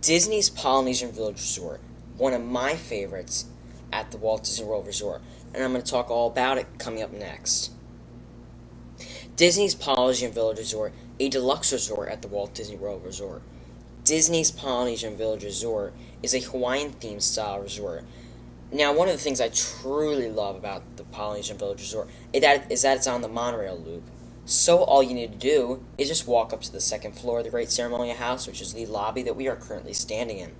Disney's Polynesian Village Resort, one of my favorites at the Walt Disney World Resort, and I'm going to talk all about it coming up next. Disney's Polynesian Village Resort, a deluxe resort at the Walt Disney World Resort. Disney's Polynesian Village Resort is a Hawaiian-themed style resort. Now, one of the things I truly love about the Polynesian Village Resort is that it's on the monorail loop. So all you need to do is just walk up to the second floor of the Great Ceremonial House, which is the lobby that we are currently standing in.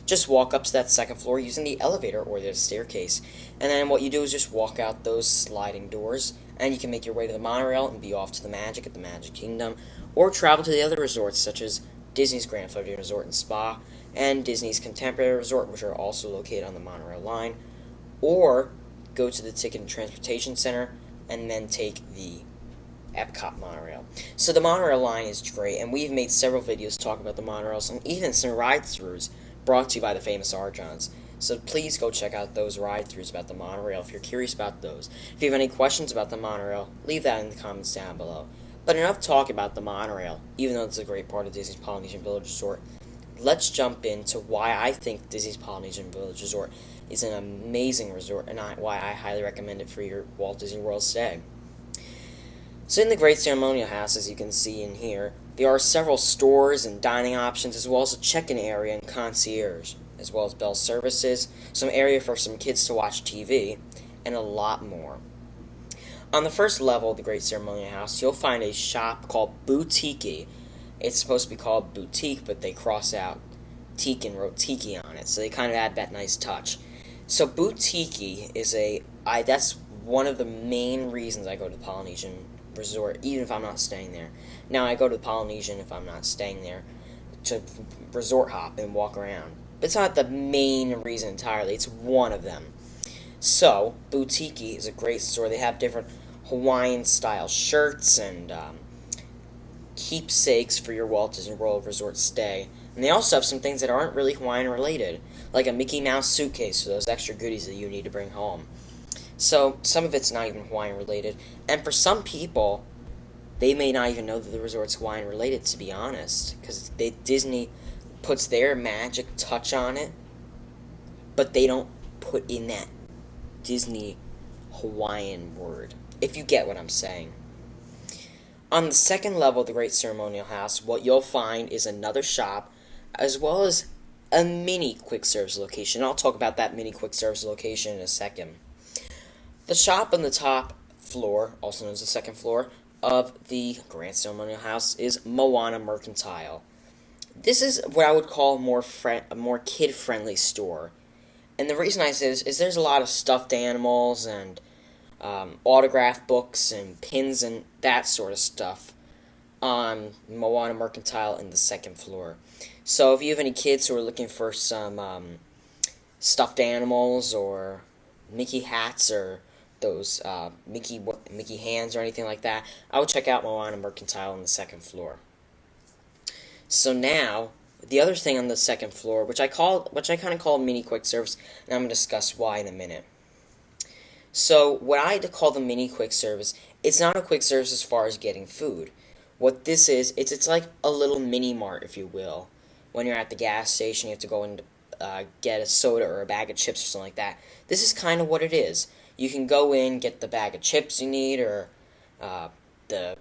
Just walk up to that second floor using the elevator or the staircase. And then what you do is just walk out those sliding doors, and you can make your way to the monorail and be off to the Magic at the Magic Kingdom, or travel to the other resorts such as Disney's Grand Floridian Resort and Spa, and Disney's Contemporary Resort, which are also located on the monorail line, or go to the Ticket and Transportation Center and then take the Epcot monorail. So the monorail line is great, and we've made several videos talking about the monorails and even some ride-throughs brought to you by the famous Archons. So please go check out those ride-throughs about the monorail if you're curious about those. If you have any questions about the monorail, leave that in the comments down below. But enough talk about the monorail, even though it's a great part of Disney's Polynesian Village Resort. Let's jump into why I think Disney's Polynesian Village Resort is an amazing resort and why I highly recommend it for your Walt Disney World stay. So in the Great Ceremonial House, as you can see in here, there are several stores and dining options, as well as a check-in area and concierge, as well as bell services, some area for some kids to watch TV, and a lot more. On the first level of the Great Ceremonial House, you'll find a shop called Boutique. It's supposed to be called Boutique, but they cross out teak and wrote Tiki on it, so they kind of add that nice touch. So Boutique is that's one of the main reasons I go to the Polynesian Resort, even if I'm not staying there. Now, I go to the Polynesian if I'm not staying there to resort hop and walk around. But it's not the main reason entirely, it's one of them. So, Boutique is a great store. They have different Hawaiian-style shirts and keepsakes for your Walt Disney World Resort stay. And they also have some things that aren't really Hawaiian-related, like a Mickey Mouse suitcase for those extra goodies that you need to bring home. So, some of it's not even Hawaiian-related. And for some people, they may not even know that the resort's Hawaiian-related, to be honest, because Disney puts their magic touch on it, but they don't put in that Disney Hawaiian word, if you get what I'm saying. On the second level of the Great Ceremonial House, what you'll find is another shop, as well as a mini quick service location. I'll talk about that mini quick service location in a second. The shop on the top floor, also known as the second floor, of the Grand Ceremonial House is Moana Mercantile. This is what I would call a more kid-friendly store. And the reason I say this is there's a lot of stuffed animals and autograph books and pins and that sort of stuff on Moana Mercantile in the second floor. So if you have any kids who are looking for some stuffed animals or Mickey hats or those Mickey hands or anything like that, I would check out Moana Mercantile on the second floor. So now, the other thing on the second floor, which I kind of call mini quick service, and I'm going to discuss why in a minute. So what I call the mini quick service, it's not a quick service as far as getting food. What this is, it's like a little mini mart, if you will. When you're at the gas station, you have to go and get a soda or a bag of chips or something like that. This is kind of what it is. You can go in, get the bag of chips you need, or the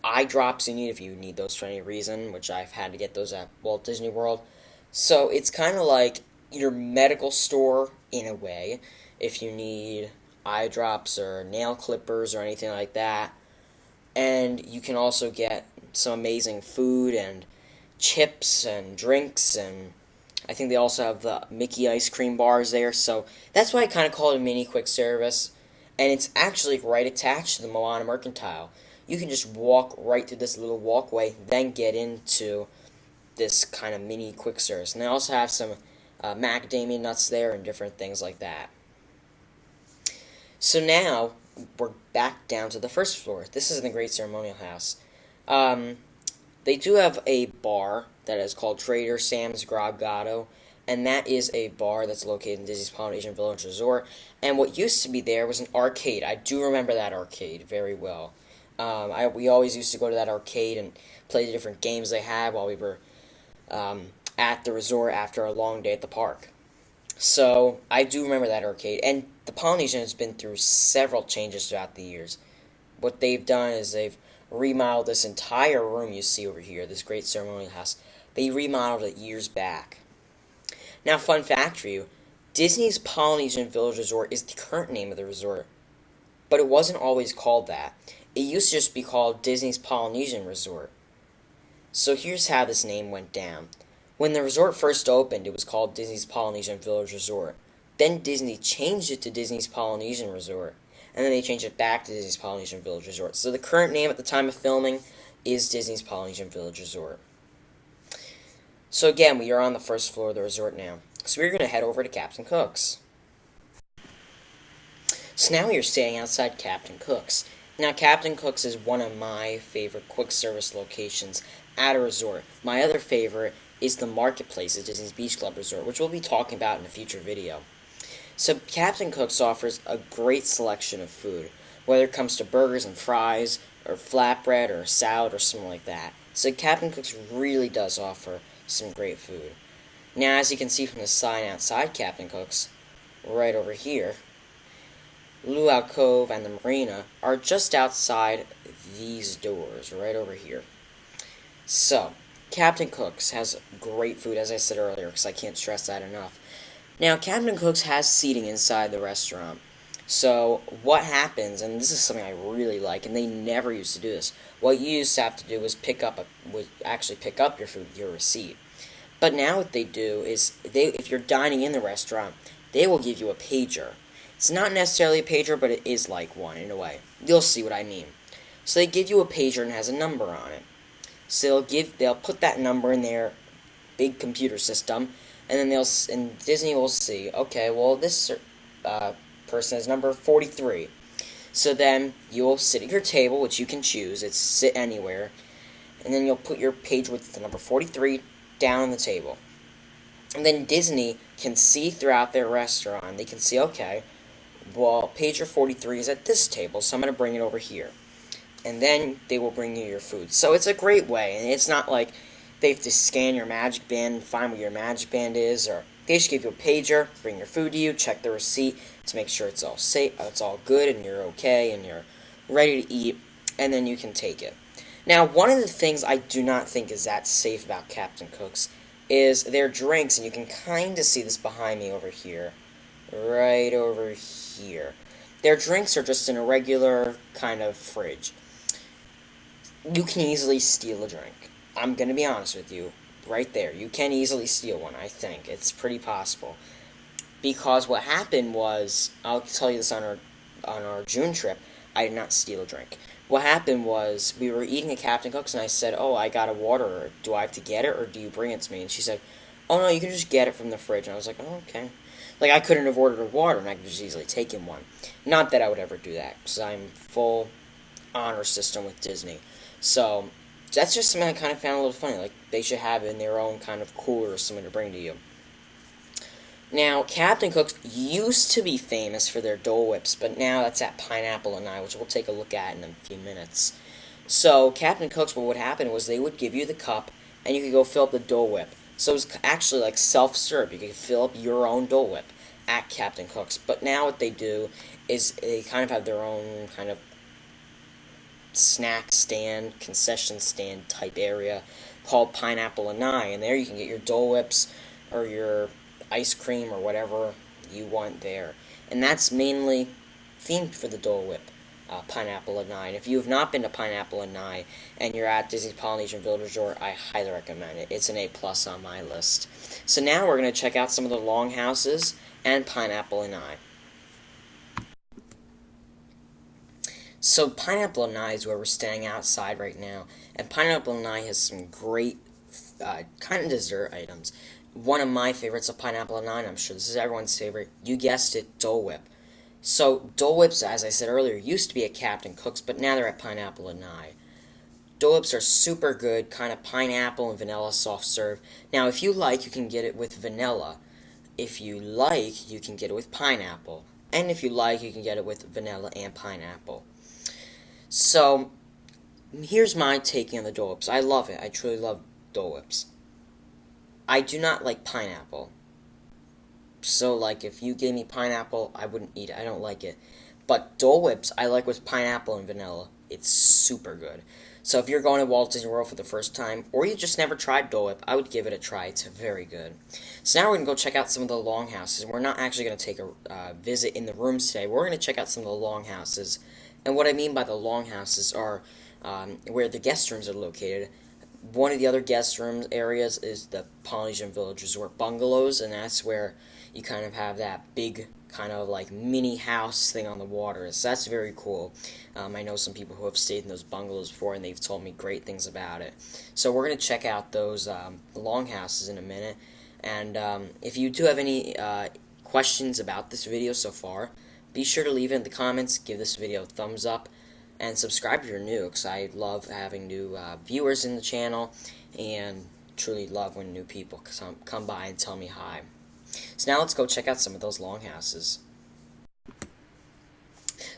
eye drops you need if you need those for any reason, which I've had to get those at Walt Disney World. So it's kind of like your medical store in a way, if you need eye drops or nail clippers or anything like that. And you can also get some amazing food and chips and drinks, and I think they also have the Mickey ice cream bars there, so that's why I kind of call it a mini quick service, and it's actually right attached to the Moana Mercantile. You can just walk right through this little walkway, then get into this kind of mini quick service. And they also have some macadamia nuts there and different things like that. So now, we're back down to the first floor. This is in the Great Ceremonial House. They do have a bar that is called Trader Sam's Grog Gato, and that is a bar that's located in Disney's Polynesian Village Resort. And what used to be there was an arcade. I do remember that arcade very well. We always used to go to that arcade and play the different games they had while we were at the resort after a long day at the park. So I do remember that arcade, and the Polynesian has been through several changes throughout the years. What they've done is they've remodeled this entire room you see over here, this great ceremonial house. They remodeled it years back. Now, fun fact for you, Disney's Polynesian Village Resort is the current name of the resort, but it wasn't always called that. It used to just be called Disney's Polynesian Resort. So here's how this name went down. When the resort first opened, it was called Disney's Polynesian Village Resort. Then Disney changed it to Disney's Polynesian Resort. And then they changed it back to Disney's Polynesian Village Resort. So the current name at the time of filming is Disney's Polynesian Village Resort. So again, we are on the first floor of the resort now. So we're going to head over to Captain Cook's. So now we are staying outside Captain Cook's. Now, Captain Cook's is one of my favorite quick service locations at a resort. My other favorite is the Marketplace at Disney's Beach Club Resort, which we'll be talking about in a future video. So Captain Cook's offers a great selection of food, whether it comes to burgers and fries, or flatbread, or a salad, or something like that. So Captain Cook's really does offer some great food. Now, as you can see from the sign outside Captain Cook's, right over here, Luau Cove and the Marina are just outside these doors, right over here. So, Captain Cook's has great food, as I said earlier, because I can't stress that enough. Now, Captain Cook's has seating inside the restaurant. So, what happens, and this is something I really like, and they never used to do this, what you used to have to do was actually pick up your food, your receipt. But now what they do is, if you're dining in the restaurant, they will give you a pager. It's not necessarily a pager, but it is like one in a way. You'll see what I mean. So they give you a pager and it has a number on it. So they'll put that number in their big computer system, and then Disney will see, okay, well, this person is number 43. So then you'll sit at your table, which you can choose. It's sit anywhere, and then you'll put your page with the number 43 down on the table. And then Disney can see throughout their restaurant. They can see, okay, well, pager 43 is at this table, so I'm going to bring it over here. And then they will bring you your food. So it's a great way, and it's not like they have to scan your magic band and find where your magic band is, or they just give you a pager, bring your food to you, check the receipt to make sure it's all safe, it's all good, and you're okay, and you're ready to eat, and then you can take it. Now, one of the things I do not think is that safe about Captain Cook's is their drinks, and you can kind of see this behind me over here, right over here. Their drinks are just in a regular kind of fridge. You can easily steal a drink. I'm going to be honest with you, right there. You can easily steal one, I think. It's pretty possible. Because what happened was, I'll tell you this on our June trip, I did not steal a drink. What happened was, we were eating at Captain Cook's, and I said, oh, I got a water. Do I have to get it, or do you bring it to me? And she said, oh, no, you can just get it from the fridge. And I was like, oh, okay. Like, I couldn't have ordered a water, and I could just easily take in one. Not that I would ever do that, because I'm full honor system with Disney. So, that's just something I kind of found a little funny. Like, they should have it in their own kind of cooler or something to bring to you. Now, Captain Cook's used to be famous for their Dole Whips, but now that's at Pineapple and I, which we'll take a look at in a few minutes. So, Captain Cook's, what would happen was they would give you the cup, and you could go fill up the Dole Whip. So it was actually like self-serve. You could fill up your own Dole Whip at Captain Cook's. But now what they do is they kind of have their own kind of snack stand, concession stand type area called Pineapple and I. And there you can get your Dole Whips or your ice cream or whatever you want there. And that's mainly themed for the Dole Whip. Pineapple and I. And if you have not been to Pineapple and I, and you're at Disney's Polynesian Village Resort, I highly recommend it. It's an A+ on my list. So now we're going to check out some of the Longhouses and Pineapple and I. So Pineapple and I is where we're staying outside right now, and Pineapple and I has some great kind of dessert items. One of my favorites of Pineapple and I, and I'm sure this is everyone's favorite, you guessed it, Dole Whip. So, Dole Whips, as I said earlier, used to be at Captain Cook's, but now they're at Pineapple and I. Dole Whips are super good, kind of pineapple and vanilla soft serve. Now, if you like, you can get it with vanilla. If you like, you can get it with pineapple. And if you like, you can get it with vanilla and pineapple. So, here's my take on the Dole Whips. I love it. I truly love Dole Whips. I do not like pineapple. So, like, if you gave me pineapple, I wouldn't eat it. I don't like it. But Dole Whips, I like with pineapple and vanilla. It's super good. So if you're going to Walt Disney World for the first time, or you just never tried Dole Whip, I would give it a try. It's very good. So now we're going to go check out some of the Longhouses. We're not actually going to take a visit in the rooms today. We're going to check out some of the Longhouses. And what I mean by the Longhouses are where the guest rooms are located. One of the other guest room areas is the Polynesian Village Resort Bungalows, and that's where you kind of have that big kind of like mini house thing on the water. So that's very cool. I know some people who have stayed in those bungalows before, and they've told me great things about it. So we're going to check out those Longhouses in a minute. And if you do have any questions about this video so far, be sure to leave it in the comments, give this video a thumbs up, and subscribe if you're new, because I love having new viewers in the channel, and truly love when new people come by and tell me hi. So now let's go check out some of those Longhouses.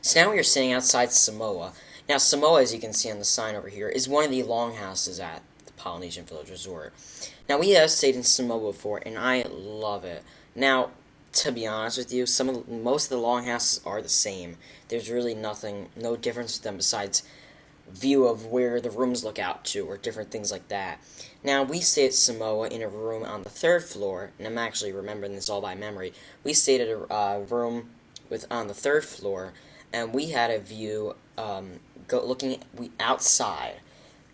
So now we are sitting outside Samoa. Now Samoa, as you can see on the sign over here, is one of the Longhouses at the Polynesian Village Resort. Now we have stayed in Samoa before, and I love it. Now, to be honest with you, most of the Longhouses are the same. There's really no difference with them besides view of where the rooms look out to, or different things like that. Now, we stayed at Samoa in a room on the 3rd floor, and I'm actually remembering this all by memory. We stayed at a room on the 3rd floor, and we had a view looking outside.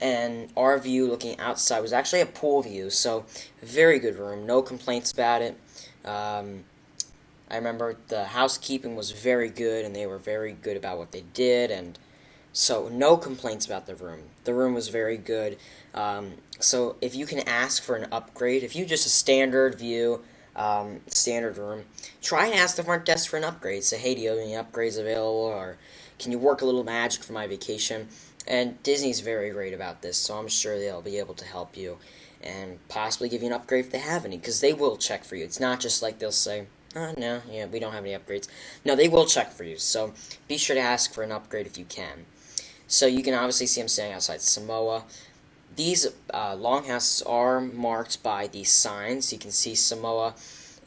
And our view looking outside was actually a pool view, so very good room, no complaints about it. I remember the housekeeping was very good, and they were very good about what they did, and so no complaints about the room. The room was very good. So if you can ask for an upgrade, if you just a standard view, standard room, try and ask the front desk for an upgrade. Say, hey, do you have any upgrades available, or can you work a little magic for my vacation? And Disney's very great about this, so I'm sure they'll be able to help you and possibly give you an upgrade if they have any, because they will check for you. It's not just like they'll say, oh, no, yeah, we don't have any upgrades. No, they will check for you, so be sure to ask for an upgrade if you can. So you can obviously see I'm standing outside Samoa. These Longhouses are marked by these signs. You can see Samoa,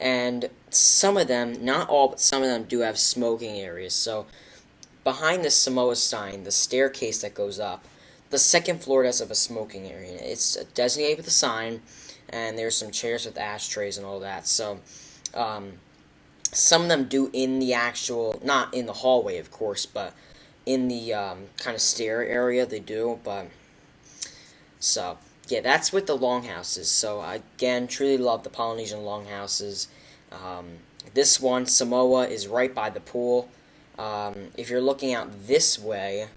and some of them, not all, but some of them do have smoking areas. So behind the Samoa sign, the staircase that goes up, the 2nd floor does have a smoking area. It's designated with a sign, and there's some chairs with ashtrays and all that. So some of them do in the actual, not in the hallway, of course, but in the kind of stair area they do. But so yeah, that's with the Longhouses. So again, truly love the Polynesian Longhouses. This one, Samoa, is right by the pool. If you're looking out this way,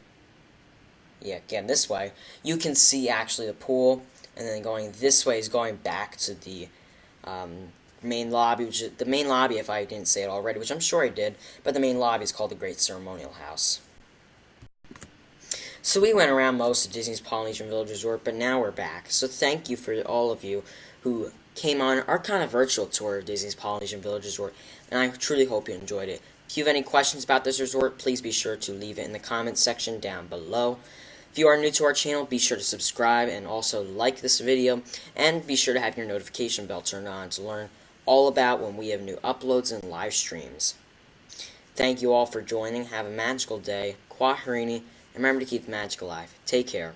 yeah, again this way, you can see actually the pool, and then going this way is going back to the main lobby, which is the main lobby, if I didn't say it already, which I'm sure I did, but the main lobby is called the Great Ceremonial House. So we went around most of Disney's Polynesian Village Resort, but now we're back. So thank you for all of you who came on our kind of virtual tour of Disney's Polynesian Village Resort, and I truly hope you enjoyed it. If you have any questions about this resort, please be sure to leave it in the comments section down below. If you are new to our channel, be sure to subscribe and also like this video, and be sure to have your notification bell turned on to learn all about when we have new uploads and live streams. Thank you all for joining. Have a magical day. Kwaherini. And remember to keep the magic alive. Take care.